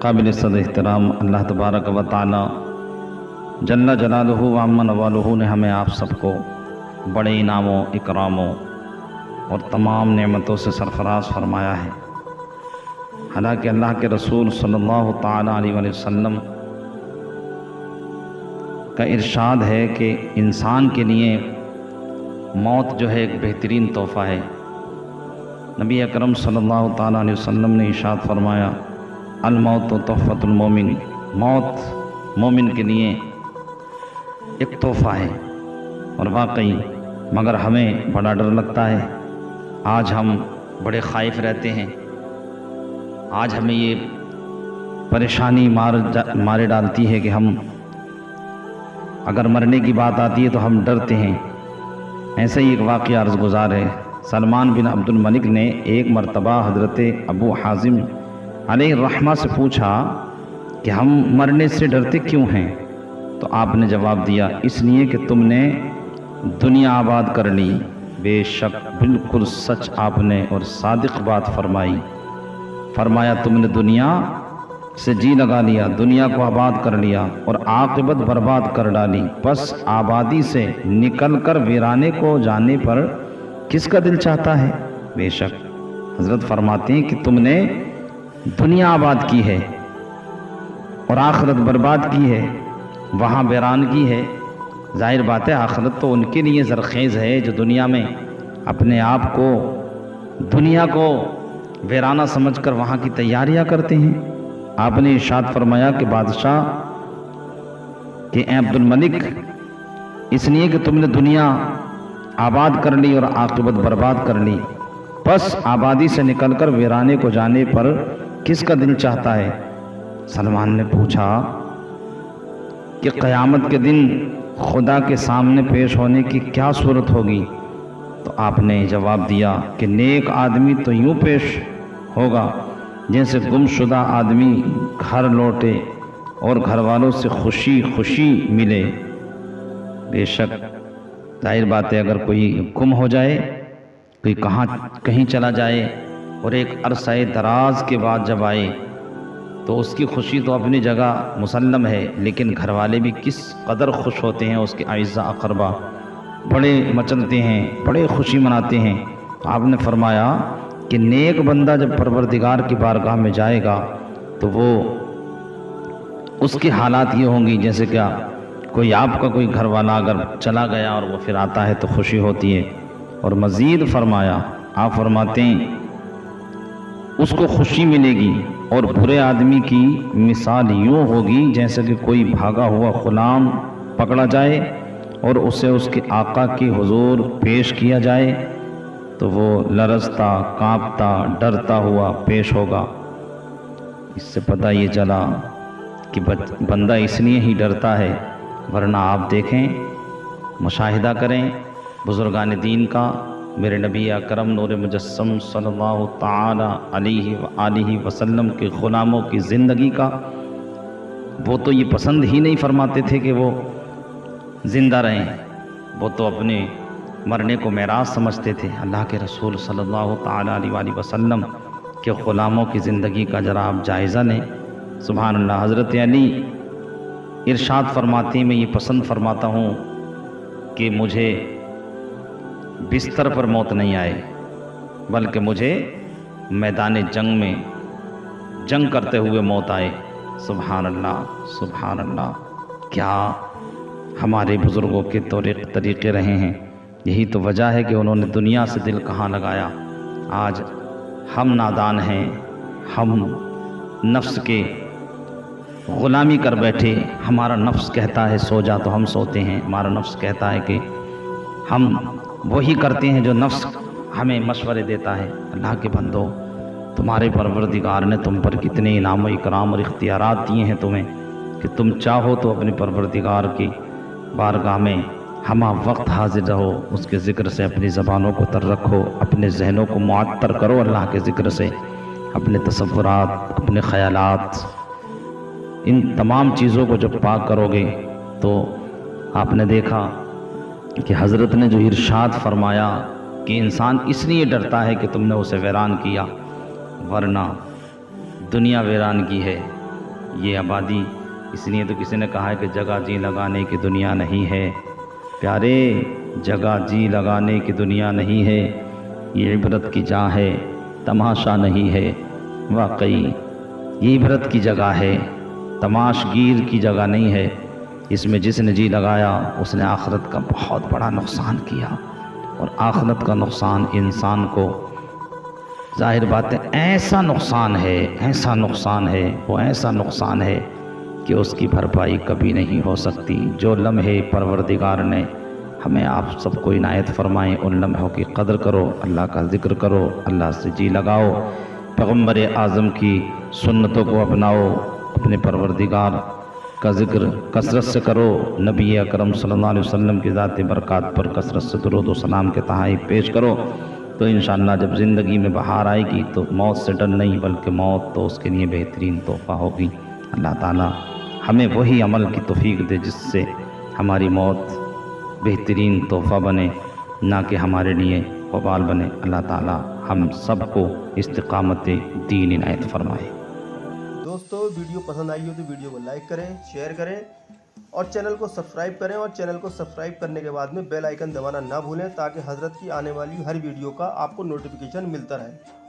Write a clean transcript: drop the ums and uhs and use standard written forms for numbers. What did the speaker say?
काबिल सद एहतराम अल्लाह तबारक व तआला जल्ल जलालुहु व अम्मा नवालुहु ने हमें आप सबको बड़े इनामों इकरामों और तमाम नेमतों से सरफराज फरमाया है। हालांकि अल्लाह के रसूल सल्लल्लाहु ताला अलैहि वसल्लम का इरशाद है कि इंसान के लिए मौत जो है एक बेहतरीन तोहफ़ा है। नबी अकरम सल्लल्लाहु ताला अलैहि वसल्लम ने इरशाद फरमाया, अल मौत तोहफ़तुल मोमिन, मौत मोमिन के लिए एक तोहफ़ा है। और वाकई मगर हमें बड़ा डर लगता है। आज हम बड़े ख़ाइफ रहते हैं। आज हमें ये परेशानी मारे डालती है कि हम अगर मरने की बात आती है तो हम डरते हैं। ऐसे ही एक वाक़या अर्ज़ गुज़ार है। सलमान बिन अब्दुल मलिक ने एक मरतबा हज़रत अबू हाज़िम अलैहिर्रहमा से पूछा कि हम मरने से डरते क्यों हैं? तो आपने जवाब दिया, इसलिए कि तुमने दुनिया आबाद कर ली। बेशक बिल्कुल सच आपने और सादिक बात फरमाई। फरमाया तुमने दुनिया से जी लगा लिया, दुनिया को आबाद कर लिया और आक़िबत बर्बाद कर डाली। बस आबादी से निकल कर वीराने को जाने पर किसका दिल चाहता है? बेशक हज़रत फरमाते हैं कि तुमने दुनिया आबाद की है और आखिरत बर्बाद की है, वहाँ वीरानगी है। जाहिर बात है आखिरत तो उनके लिए ज़रख़ेज़ है जो दुनिया में अपने आप को दुनिया को वीराना समझकर वहाँ की तैयारियाँ करते हैं। आपने इरशाद फरमाया कि बादशाह कि अब्दुल मलिक, इसलिए कि तुमने दुनिया आबाद कर ली और आक़िबत बर्बाद कर ली। बस आबादी से निकलकर वीराने को जाने पर किसका दिल चाहता है? सलमान ने पूछा कि क़यामत के दिन खुदा के सामने पेश होने की क्या सूरत होगी? तो आपने जवाब दिया कि नेक आदमी तो यूँ पेश होगा जैसे गुमशुदा आदमी घर लौटे और घर वालों से खुशी खुशी मिले। बेशक जाहिर बात है अगर कोई गुम हो जाए, कोई कहीं चला जाए और एक अरसाए दराज के बाद जब आए तो उसकी खुशी तो अपनी जगह मुसल्लम है, लेकिन घर वाले भी किस कदर खुश होते हैं। उसके आइज़ा अक़रबा बड़े मचलते हैं, बड़े खुशी मनाते हैं। तो आपने फरमाया कि नेक बंदा जब परवरदिगार की बारगाह में जाएगा तो वो उसकी हालात ये होंगी जैसे क्या कोई आपका कोई घर वाला अगर चला गया और वो फिर आता है तो खुशी होती है। और मज़ीद फरमाया, आप फरमाते हैं उसको खुशी मिलेगी। और बुरे आदमी की मिसाल यूँ होगी जैसे कि कोई भागा हुआ ग़ुलाम पकड़ा जाए और उसे उसके आका के हुजूर पेश किया जाए तो वो लरज़ता काँपता डरता हुआ पेश होगा। इससे पता ये चला कि बंदा इसलिए ही डरता है, वरना आप देखें मुशाहिदा करें बुज़ुर्गान दीन का, मेरे नबी अकरम नूर मुजस्सम सल्लल्लाहु ताला अलैहि व आलिहि वसल्लम के ग़ुलामों की ज़िंदगी का। वो तो ये पसंद ही नहीं फरमाते थे कि वो ज़िंदा रहें, वो तो अपने मरने को मेराज समझते थे। अल्लाह के रसूल सल्लल्लाहु ताला अलैहि वसल्लम के ग़ुलामों की ज़िंदगी का ज़रा आप जायज़ा लें। सुभान अल्लाह। हज़रत अली इरशाद फरमाती, मैं ये पसंद फरमाता हूँ कि मुझे बिस्तर पर मौत नहीं आए, बल्कि मुझे मैदान जंग में जंग करते हुए मौत आए। सुभान अल्लाह, सुभान अल्लाह। क्या हमारे बुज़ुर्गों के तरीक़े रहे हैं। यही तो वजह है कि उन्होंने दुनिया से दिल कहाँ लगाया। आज हम नादान हैं, हम नफ्स के ग़ुलामी कर बैठे। हमारा नफ्स कहता है सो जा तो हम सोते हैं, हमारा नफ्स कहता है कि हम वही करते हैं जो नफ्स हमें मशवरे देता है। अल्लाह के बंदो, तुम्हारे परवरदिगार ने तुम पर कितने इनाम इकराम और इख्तियारात दिए हैं तुम्हें कि तुम चाहो तो अपने परवरदिगार की बारगाह में हमा वक्त हाजिर रहो, उसके ज़िक्र से अपनी ज़बानों को तर रखो, अपने जहनों को मुअत्तर करो अल्लाह के ज़िक्र से, अपने तसव्वुरात, अपने ख़यालात, इन तमाम चीज़ों को जब पाक करोगे तो आपने देखा कि हज़रत ने जो इरशाद फरमाया कि इंसान इसलिए डरता है कि तुमने उसे वीरान किया, वरना دنیا ویران کی ہے یہ آبادی، اس لیے تو کسی نے کہا ہے کہ جگہ جی لگانے کی دنیا نہیں ہے۔ پیارے، جگہ جی لگانے کی دنیا نہیں ہے، یہ عبرت کی جا ہے، تماشا نہیں ہے۔ واقعی یہ عبرت کی جگہ ہے، تماشگیر کی جگہ نہیں ہے۔ اس میں جس نے جی لگایا اس نے آخرت کا بہت بڑا نقصان کیا، اور آخرت کا نقصان انسان کو ظاہر بات ہے ایسا نقصان ہے، ایسا نقصان ہے، وہ ایسا نقصان ہے کہ اس کی بھرپائی کبھی نہیں ہو سکتی۔ جو لمحے پروردگار نے ہمیں آپ سب کو عنایت فرمائیں، ان لمحوں کی قدر کرو، اللہ کا ذکر کرو، اللہ سے جی لگاؤ، پیغمبر اعظم کی سنتوں کو اپناؤ، اپنے پروردگار کا ذکر کثرت سے کرو، نبی اکرم صلی اللہ علیہ وسلم کی ذات برکات پر کثرت سے درود و سلام کے تحائف پیش کرو، تو انشاءاللہ جب زندگی میں بہار آئے گی تو موت سے ڈر نہیں، بلکہ موت تو اس کے لیے بہترین تحفہ ہوگی۔ اللہ تعالیٰ ہمیں وہی عمل کی توفیق دے جس سے ہماری موت بہترین تحفہ بنے، نہ کہ ہمارے لیے وبال بنے۔ اللہ تعالیٰ ہم سب کو استقامت دین عنایت فرمائے۔ دوستو ویڈیو پسند آئی ہو تو ویڈیو کو لائک کریں، شیئر کریں اور چینل کو سبسکرائب کریں، اور چینل کو سبسکرائب کرنے کے بعد میں بیل آئیکن دبانا نہ بھولیں تاکہ حضرت کی آنے والی ہر ویڈیو کا آپ کو نوٹیفیکیشن ملتا رہے۔